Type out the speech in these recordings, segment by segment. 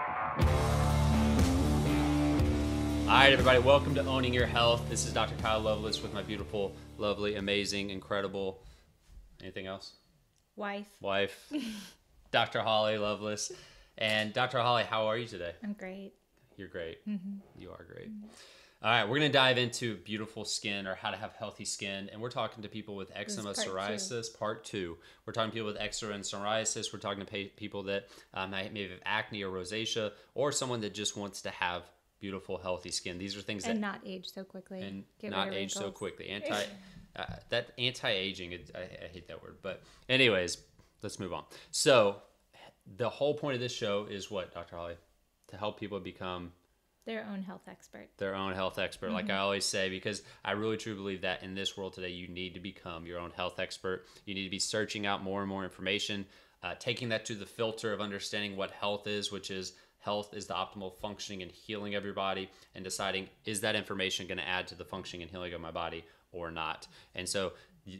All right, everybody, welcome to Owning Your Health. This is Dr. Kyle Loveless with my beautiful, lovely, amazing, incredible, anything else? Wife, Dr. Holly Loveless. And Dr. Holly, how are you today? I'm great. You're great. Mm-hmm. You are great. Mm-hmm. All right, we're going to dive into beautiful skin or how to have healthy skin. And we're talking to people with eczema, psoriasis, part 2. We're talking to people with eczema and psoriasis. We're talking to people that maybe have acne or rosacea, or someone that just wants to have beautiful, healthy skin. These are things that... And not age so quickly. And not age so quickly. Anti-aging, I hate that word. But anyways, let's move on. So the whole point of this show is what, Dr. Holly? To help people become... Their own health expert. Mm-hmm. Like I always say, because I really truly believe that in this world today, you need to become your own health expert. You need to be searching out more and more information, taking that to the filter of understanding what health is, which is health is the optimal functioning and healing of your body, and deciding, is that information going to add to the functioning and healing of my body or not? And so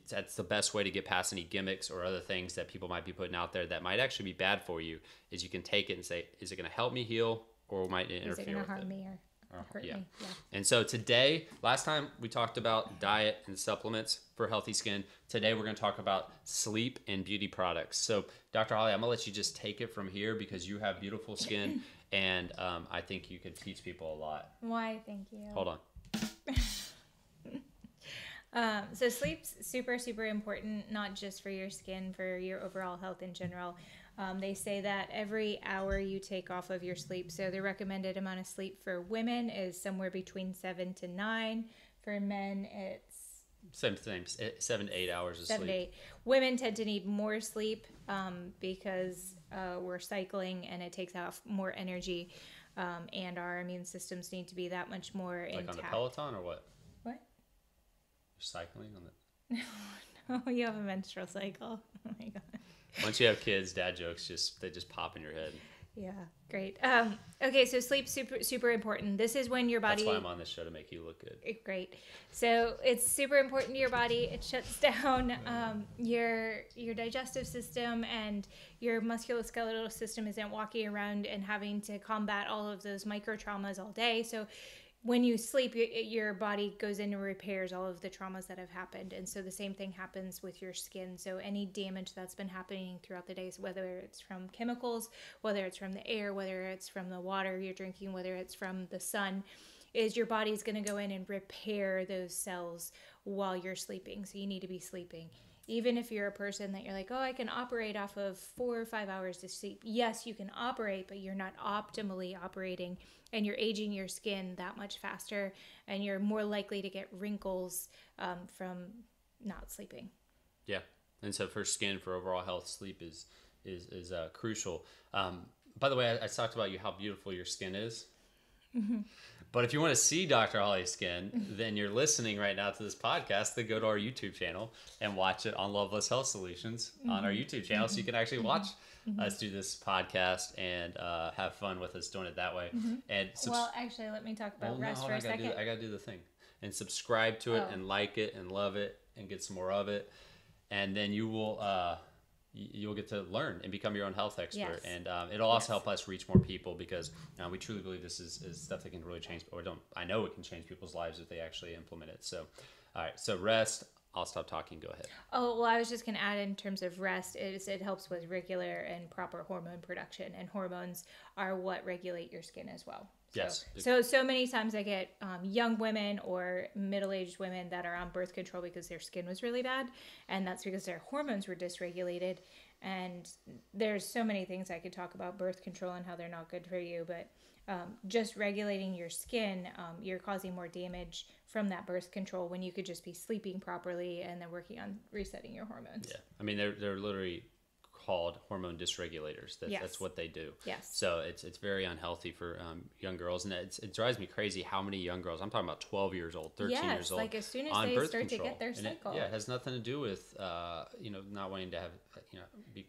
that's the best way to get past any gimmicks or other things that people might be putting out there that might actually be bad for you, is you can take it and say, is it going to help me heal, or might it interfere with it? Is it going to harm me or hurt me? Yeah. And so today, last time we talked about diet and supplements for healthy skin. Today we're going to talk about sleep and beauty products. So Dr. Holly, I'm going to let you just take it from here because you have beautiful skin and I think you could teach people a lot. Why? Thank you. Hold on. So sleep's super, super important, not just for your skin, for your overall health in general. They say that every hour you take off of your sleep, so the recommended amount of sleep for women is somewhere between 7 to 9. For men, it's... Same thing, 7 to 8 hours of 7 sleep. to 8. Women tend to need more sleep because we're cycling and it takes off more energy, and our immune systems need to be that much more intact. Like on the Peloton or what? What? You're cycling on the... No, you have a menstrual cycle. Oh my God. Once you have kids, dad jokes they just pop in your head. Yeah, great. Okay, so sleep super important. This is when your body... That's why I'm on this show, to make you look good. Great. So it's super important to your body. It shuts down your digestive system, and your musculoskeletal system isn't walking around and having to combat all of those micro traumas all day. So when you sleep, your body goes in and repairs all of the traumas that have happened. And so the same thing happens with your skin. So any damage that's been happening throughout the day, so whether it's from chemicals, whether it's from the air, whether it's from the water you're drinking, whether it's from the sun, is your body's going to go in and repair those cells while you're sleeping. So you need to be sleeping. Even if you're a person that you're like, oh, I can operate off of 4 or 5 hours of sleep. Yes, you can operate, but you're not optimally operating, and you're aging your skin that much faster, and you're more likely to get wrinkles from not sleeping. Yeah, and so for skin, for overall health, sleep is crucial. By the way, I talked about how beautiful your skin is. Mm-hmm. But if you want to see Dr. Holly's skin, then you're listening right now to this podcast, then go to our YouTube channel and watch it on Loveless Health Solutions on our YouTube channel. So you can actually watch us do this podcast and have fun with us doing it that way. And well, actually, let me talk about rest for a second. I got to do the thing. And subscribe to it and like it and love it and get some more of it. And then you will... you'll get to learn and become your own health expert. Yes. And it'll also help us reach more people, because we truly believe this is stuff that can really change, I know it can change people's lives if they actually implement it. So, all right. So rest, I'll stop talking. Go ahead. Oh, well, I was just going to add, in terms of rest, it helps with regular and proper hormone production, and hormones are what regulate your skin as well. Yes. So many times I get young women or middle-aged women that are on birth control because their skin was really bad, and that's because their hormones were dysregulated. And there's so many things I could talk about birth control and how they're not good for you, but just regulating your skin, you're causing more damage from that birth control when you could just be sleeping properly and then working on resetting your hormones. Yeah, I mean they're literally called hormone dysregulators. That's what they do. Yes. So it's very unhealthy for young girls, and it drives me crazy how many young girls, I'm talking about 12 years old, 13 years old, like as soon as they start to get their cycle. It has nothing to do with not wanting to have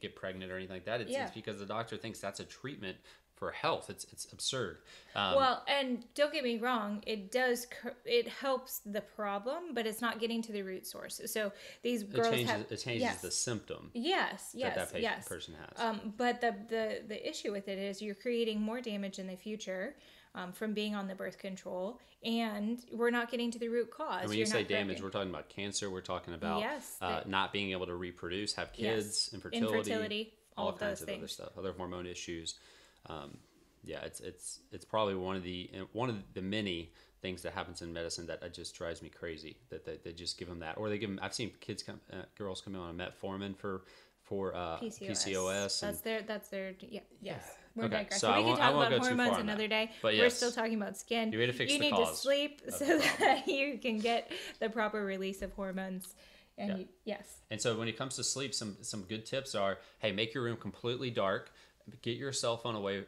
get pregnant or anything like that. It's because the doctor thinks that's a treatment for health. It's absurd. Well, and don't get me wrong, it helps the problem, but it's not getting to the root source. So these girls it changes the symptom. Yes, that person has. But the issue with it is you're creating more damage in the future from being on the birth control, and we're not getting to the root cause. And when you say damage, we're talking about cancer. We're talking about not being able to reproduce, have kids, infertility, all kinds of other stuff, other hormone issues. It's probably one of the many things that happens in medicine that just drives me crazy. That they just give them that, or they give them. I've seen girls come in on metformin for PCOS. That's their yes. We're okay, digressing. so We can talk about hormones another day. But we're still talking about skin. You need to fix you the need cause to sleep so that you can get the proper release of hormones. And yes. And so when it comes to sleep, some good tips are: hey, make your room completely dark. Get your cell phone away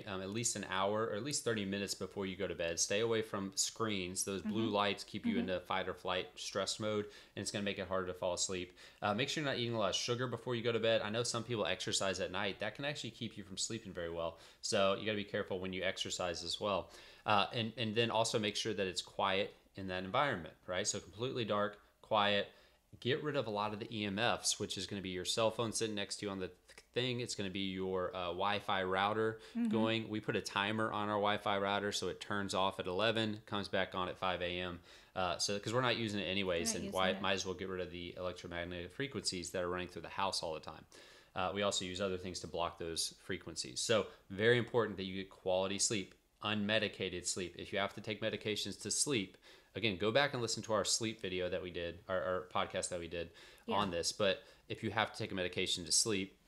at least an hour or at least 30 minutes before you go to bed. Stay away from screens. Those blue lights keep you into fight or flight stress mode, and it's going to make it harder to fall asleep. Make sure you're not eating a lot of sugar before you go to bed. I know some people exercise at night. That can actually keep you from sleeping very well. So you got to be careful when you exercise as well. And then also make sure that it's quiet in that environment, right? So completely dark, quiet. Get rid of a lot of the EMFs, which is going to be your cell phone sitting next to you on the thing. It's going to be your Wi-Fi router going. We put a timer on our Wi-Fi router so it turns off at 11, comes back on at 5 a.m. So because we're not using it anyways, and might as well get rid of the electromagnetic frequencies that are running through the house all the time. We also use other things to block those frequencies. So very important that you get quality sleep, unmedicated sleep. If you have to take medications to sleep, again, go back and listen to our sleep video that we did, our podcast that we did on this. But if you have to take a medication to sleep,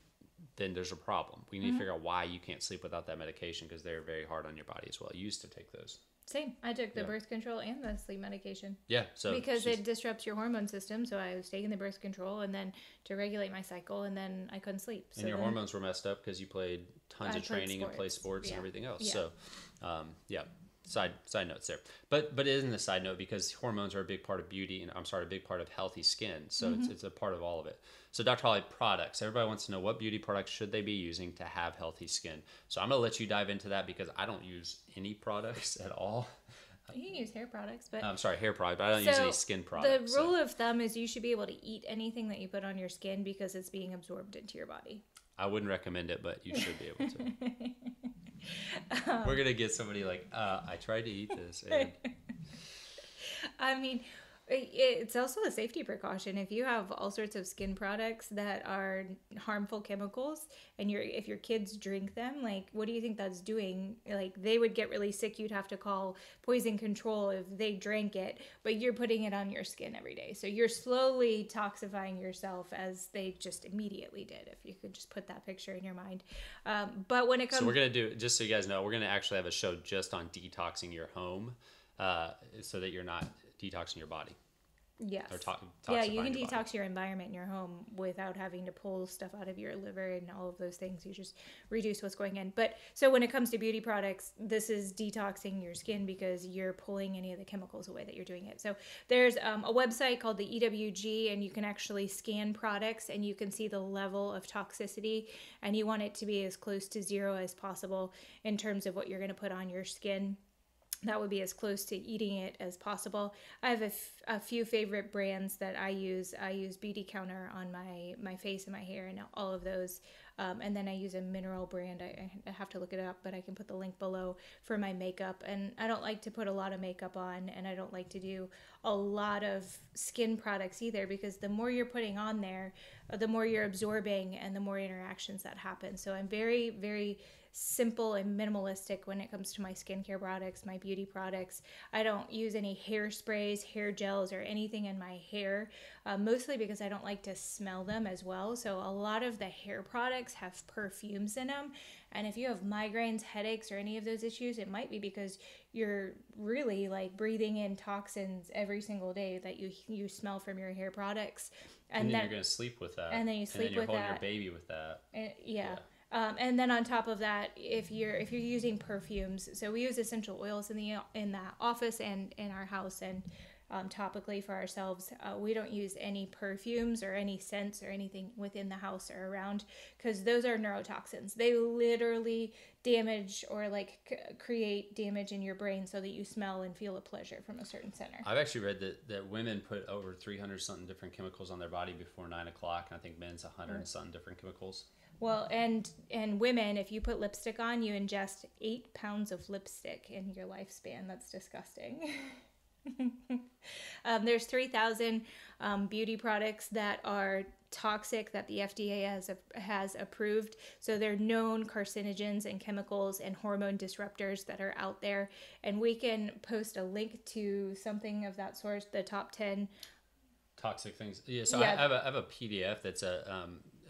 then there's a problem. We need to figure out why you can't sleep without that medication, because they're very hard on your body as well. You used to take those. Same. I took the birth control and the sleep medication. Yeah. So because it disrupts your hormone system. So I was taking the birth control and then to regulate my cycle, and then I couldn't sleep. So and your hormones were messed up because you played tons of training and played sports and everything else. Yeah. So, Side notes there, but it isn't a side note because hormones are a big part of beauty, and a big part of healthy skin. So it's a part of all of it. So Dr. Holly, products. Everybody wants to know what beauty products should they be using to have healthy skin. So I'm gonna let you dive into that because I don't use any products at all. You can use hair products, but I'm sorry, hair products, but I don't use any skin products. The rule of thumb is you should be able to eat anything that you put on your skin because it's being absorbed into your body. I wouldn't recommend it, but you should be able to. We're gonna get somebody like, I tried to eat this. And... I mean, it's also a safety precaution. If you have all sorts of skin products that are harmful chemicals, and if your kids drink them, like, what do you think that's doing? Like, they would get really sick. You'd have to call poison control if they drank it, but you're putting it on your skin every day. So you're slowly toxifying yourself, as they just immediately did. If you could just put that picture in your mind. But when it comes, so we're gonna do, just so you guys know, we're gonna actually have a show just on detoxing your home, so that you're not detoxing your body. Yes. Or you can detox body. your environment in your home without having to pull stuff out of your liver and all of those things. You just reduce what's going in. But so when it comes to beauty products, this is detoxing your skin because you're pulling any of the chemicals away that you're doing it. So there's a website called the EWG, and you can actually scan products and you can see the level of toxicity, and you want it to be as close to zero as possible in terms of what you're going to put on your skin. That would be as close to eating it as possible. I have a few favorite brands that I use. I use Beauty Counter on my face and my hair and all of those. And then I use a mineral brand. I have to look it up, but I can put the link below for my makeup. And I don't like to put a lot of makeup on, and I don't like to do a lot of skin products either, because the more you're putting on there, the more you're absorbing and the more interactions that happen. So I'm very, very simple and minimalistic when it comes to my skincare products, my beauty products. I don't use any hairsprays, hair gels, or anything in my hair, mostly because I don't like to smell them as well. So a lot of the hair products have perfumes in them. And if you have migraines, headaches, or any of those issues, it might be because you're really like breathing in toxins every single day that you smell from your hair products. And then you're going to sleep with that. And then you sleep with that. And then you're holding your baby with that. Yeah. And then on top of that, if you're using perfumes, so we use essential oils in the office and in our house, and topically for ourselves. We don't use any perfumes or any scents or anything within the house or around, because those are neurotoxins. They literally damage or create damage in your brain so that you smell and feel a pleasure from a certain center. I've actually read that women put over 300 something different chemicals on their body before 9 o'clock, and I think men's 100 and something different chemicals. Well, and women, if you put lipstick on, you ingest 8 pounds of lipstick in your lifespan. That's disgusting. There's 3,000 beauty products that are toxic that the FDA has approved. So they're known carcinogens and chemicals and hormone disruptors that are out there. And we can post a link to something of that sort, the top 10 toxic things. Yeah. So yeah. I have a PDF that's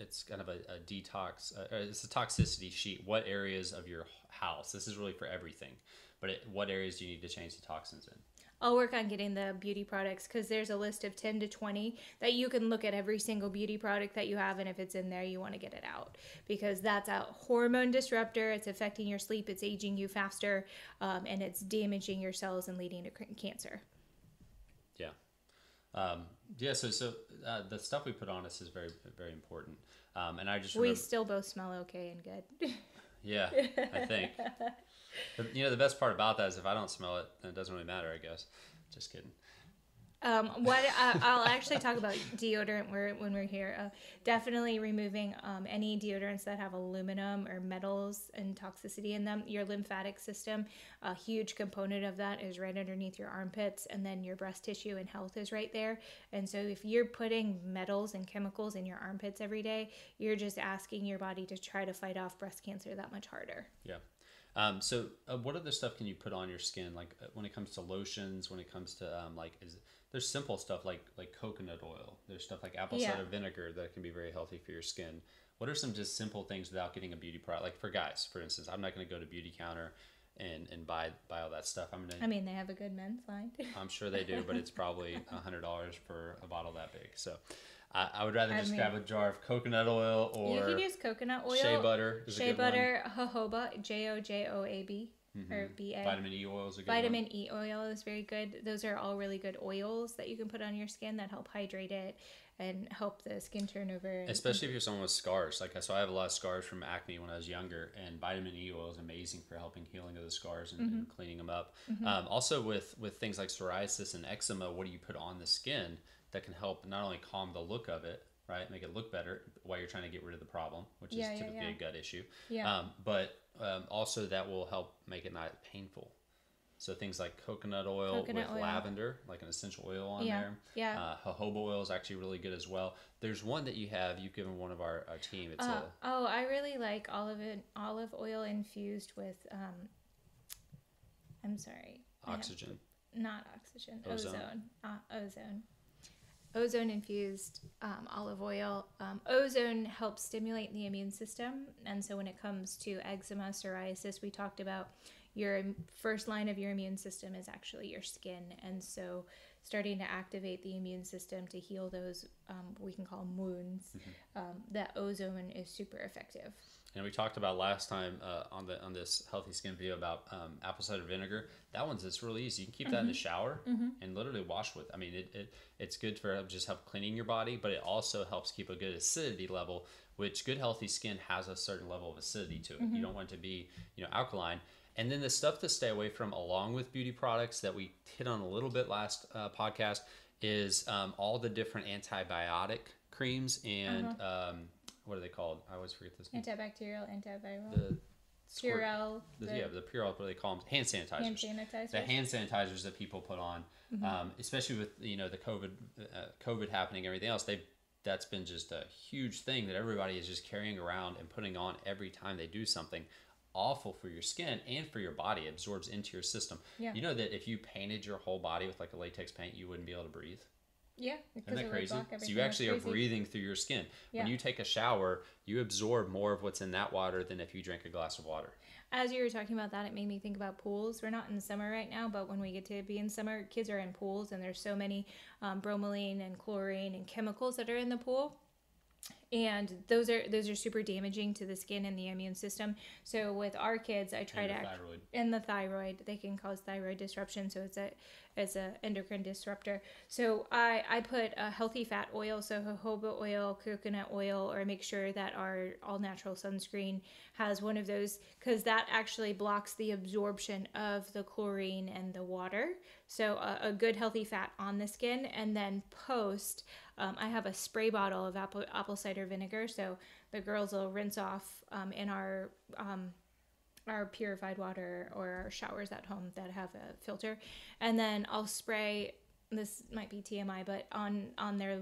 it's kind of a detox. It's a toxicity sheet. What areas of your house? This is really for everything. But what areas do you need to change the toxins in? I'll work on getting the beauty products, because there's a list of 10 to 20 that you can look at every single beauty product that you have, and if it's in there, you want to get it out, because that's a hormone disruptor. It's affecting your sleep, it's aging you faster, and it's damaging your cells and leading to cancer. Yeah. So the stuff we put on us is very, very important. And I just remember, we still both smell okay and good. Yeah, I think. But, the best part about that is if I don't smell it, then it doesn't really matter, I guess. Just kidding. I'll actually talk about deodorant when we're here. Definitely removing any deodorants that have aluminum or metals and toxicity in them. Your lymphatic system, a huge component of that is right underneath your armpits, and then your breast tissue and health is right there. And so if you're putting metals and chemicals in your armpits every day, you're just asking your body to try to fight off breast cancer that much harder. Yeah. So what other stuff can you put on your skin? Like when it comes to lotions, when it comes to there's simple stuff like coconut oil. There's stuff like apple cider vinegar that can be very healthy for your skin. What are some just simple things without getting a beauty product? Like for guys, for instance, I'm not going to go to beauty counter and buy all that stuff. I mean, they have a good men's line. I'm sure they do, but it's probably $100 for a bottle that big. So I would rather just grab a jar of coconut oil, or you can use coconut oil. Shea butter. Shea butter, jojoba, Jojoab. Or BA. Vitamin E oil is a good Vitamin one. E oil is very good. Those are all really good oils that you can put on your skin that help hydrate it and help the skin turnover. Especially if you're someone with scars. So I have a lot of scars from acne when I was younger, and vitamin E oil is amazing for helping healing of the scars and cleaning them up. Also with things like psoriasis and eczema, what do you put on the skin that can help not only calm the look of it, right, make it look better while you're trying to get rid of the problem, which is typically a gut issue. Yeah. But also that will help make it not painful. So things like coconut oil with lavender, like an essential oil on there. Yeah. Jojoba oil is actually really good as well. There's one that you've given one of our team. It's I really like olive oil infused with I'm sorry. Oxygen. Not oxygen. Ozone. Ozone. Ozone infused olive oil. Ozone helps stimulate the immune system, and so when it comes to eczema, psoriasis, we talked about your first line of your immune system is actually your skin, and so starting to activate the immune system to heal those we can call them wounds. That ozone is super effective. And we talked about last time on this healthy skin video about apple cider vinegar. That it's really easy. You can keep that in the shower and literally wash with. I mean, it's good for just help cleaning your body, but it also helps keep a good acidity level, which good healthy skin has a certain level of acidity to it. You don't want it to be alkaline. And then the stuff to stay away from, along with beauty products that we hit on a little bit last podcast, is all the different antibiotic creams and what are they called? I always forget this name. Antibacterial, antiviral. The Purell. The Purell, what do they call them? Hand sanitizers. Hand sanitizers. The hand sanitizers that people put on, especially with the COVID happening and everything else, that's been just a huge thing that everybody is just carrying around and putting on every time they do something. Awful for your skin and for your body. It absorbs into your system. Yeah. You know that if you painted your whole body with like a latex paint, you wouldn't be able to breathe? Yeah. Isn't that crazy? So you actually are breathing through your skin. Yeah. When you take a shower, you absorb more of what's in that water than if you drank a glass of water. As you were talking about that, it made me think about pools. We're not in summer right now, but when we get to be in summer, kids are in pools, and there's so many bromelain and chlorine and chemicals that are in the pool. And those are super damaging to the skin and the immune system. So with our kids, I try to thyroid. And the thyroid, they can cause thyroid disruption. So as a endocrine disruptor. So I put a healthy fat oil, so jojoba oil, coconut oil, or make sure that our all natural sunscreen has one of those, because that actually blocks the absorption of the chlorine and the water. So a good healthy fat on the skin. And then post, I have a spray bottle of apple cider vinegar. So the girls will rinse off in our purified water or our showers at home that have a filter, and then I'll spray, this might be TMI, but on their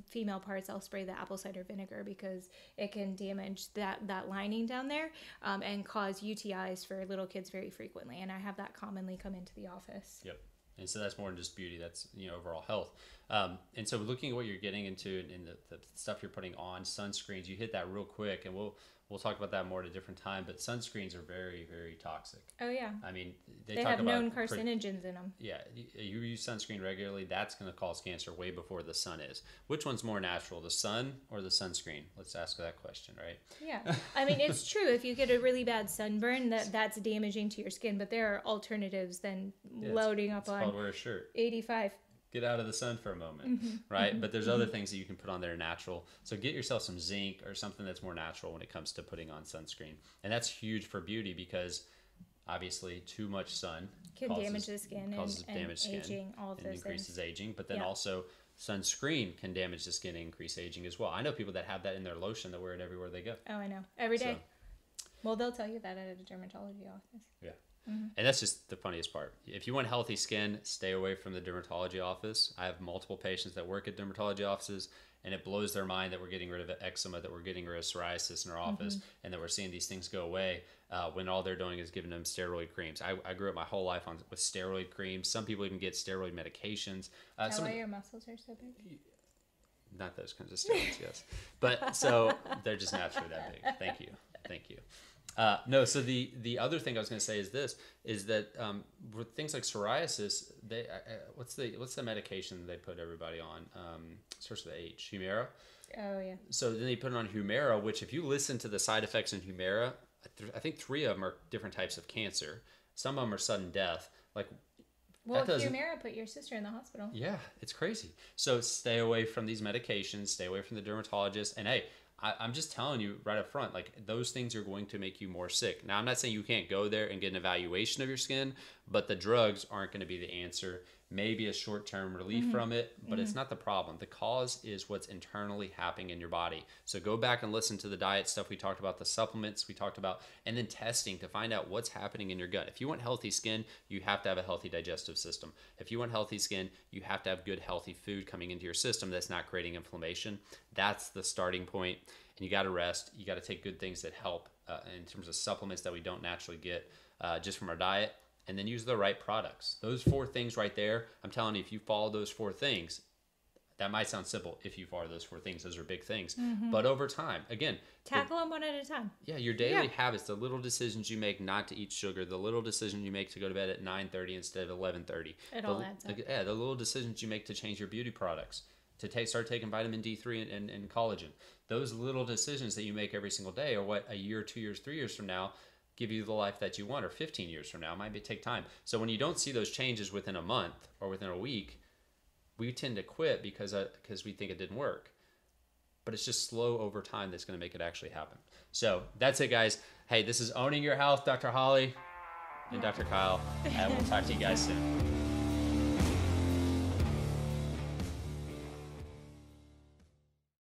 female parts I'll spray the apple cider vinegar, because it can damage that lining down there, and cause UTIs for little kids very frequently, and I have that commonly come into the office. Yep. And so that's more than just beauty, that's, overall health. And so looking at what you're getting into and the stuff you're putting on, sunscreens, you hit that real quick, and we'll talk about that more at a different time, but sunscreens are very, very toxic. Oh, yeah. I mean, they have known carcinogens in them. Yeah. You use sunscreen regularly, that's going to cause cancer way before the sun is. Which one's more natural, the sun or the sunscreen? Let's ask that question, right? Yeah. I mean, it's true. If you get a really bad sunburn, that's damaging to your skin, but there are alternatives than loading up on wear a shirt. 85. Get out of the sun for a moment, right? But there's other things that you can put on that are natural. So get yourself some zinc or something that's more natural when it comes to putting on sunscreen. And that's huge for beauty, because obviously too much sun can damage the skin, causes and damage skin, aging, all of and those increases things. aging. But then also sunscreen can damage the skin and increase aging as well. I know people that have that in their lotion that wear it everywhere they go. Oh, I know. Every day. Well, they'll tell you that at a dermatology office. Yeah. And that's just the funniest part. If you want healthy skin, stay away from the dermatology office. I have multiple patients that work at dermatology offices, and it blows their mind that we're getting rid of eczema, that we're getting rid of psoriasis in our office, and that we're seeing these things go away, when all they're doing is giving them steroid creams. I grew up my whole life with steroid creams. Some people even get steroid medications. Is that why your muscles are so big? Not those kinds of steroids, yes. But so they're just naturally that big. Thank you. No, so the other thing I was going to say is that with things like psoriasis, what's the medication they put everybody on? Starts with H, Humira. Oh yeah. So then they put it on Humira, which if you listen to the side effects in Humira, I think 3 of them are different types of cancer. Some of them are sudden death. Well, Humira put your sister in the hospital. Yeah, it's crazy. So stay away from these medications. Stay away from the dermatologist. And hey, I'm just telling you right up front, those things are going to make you more sick. Now, I'm not saying you can't go there and get an evaluation of your skin, but the drugs aren't going to be the answer. Maybe a short-term relief from it, but it's not the problem. The cause is what's internally happening in your body. So go back and listen to the diet stuff we talked about, the supplements we talked about, and then testing to find out what's happening in your gut. If you want healthy skin, you have to have a healthy digestive system. If you want healthy skin, you have to have good, healthy food coming into your system that's not creating inflammation. That's the starting point. And you got to rest. You got to take good things that help in terms of supplements that we don't naturally get just from our diet. And then use the right products. Those 4 things right there, I'm telling you, if you follow those 4 things, that might sound simple. If you follow those 4 things, those are big things. But over time, again, tackle them one at a time. Yeah, your daily habits, the little decisions you make not to eat sugar, the little decision you make to go to bed at 9:30 instead of 11:30. It all adds up. Yeah, the little decisions you make to change your beauty products, to start taking vitamin D3 and collagen. Those little decisions that you make every single day are what a year, 2 years, 3 years from now give you the life that you want, or 15 years from now. It might take time. So when you don't see those changes within a month or within a week, we tend to quit because we think it didn't work. But it's just slow over time that's going to make it actually happen. So that's it, guys. Hey, this is Owning Your Health, Dr. Holly and Dr. Kyle, and we'll talk to you guys soon.